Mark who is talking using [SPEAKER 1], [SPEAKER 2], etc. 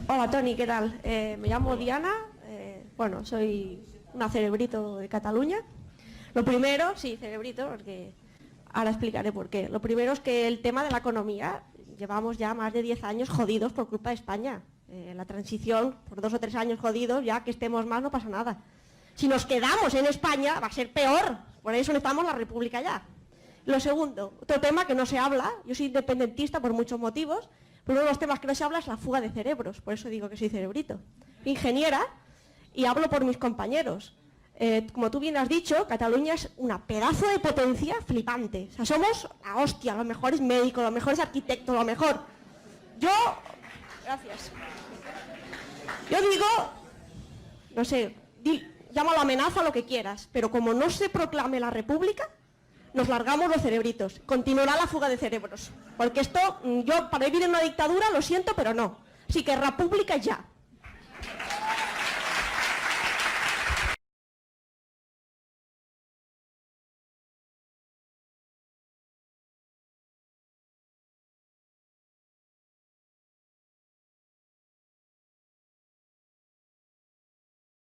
[SPEAKER 1] Hola Toni, ¿qué tal? Me llamo Diana, bueno, soy una cerebrito de Cataluña. Lo primero, sí, cerebrito, porque ahora explicaré por qué. Lo primero es que el tema de la economía, llevamos ya más de 10 años jodidos por culpa de España. La transición, por 2 o 3 años jodidos, ya que estemos más no pasa nada. Si nos quedamos en España va a ser peor, por eso necesitamos la República ya. Lo segundo, otro tema que no se habla, yo soy independentista por muchos motivos, pero uno de los temas que no se habla es la fuga de cerebros, por eso digo que soy cerebrito. Ingeniera, y hablo por mis compañeros. Como tú bien has dicho, Cataluña es una pedazo de potencia flipante. O sea, somos la hostia, los mejores médicos, los mejores arquitectos, lo mejor. Gracias. Yo digo, no sé, llámalo amenaza, lo que quieras, pero como no se proclame la República, nos largamos los cerebritos. Continuará la fuga de cerebros. Porque esto, yo para vivir en una dictadura, lo siento, pero no. Así que República ya.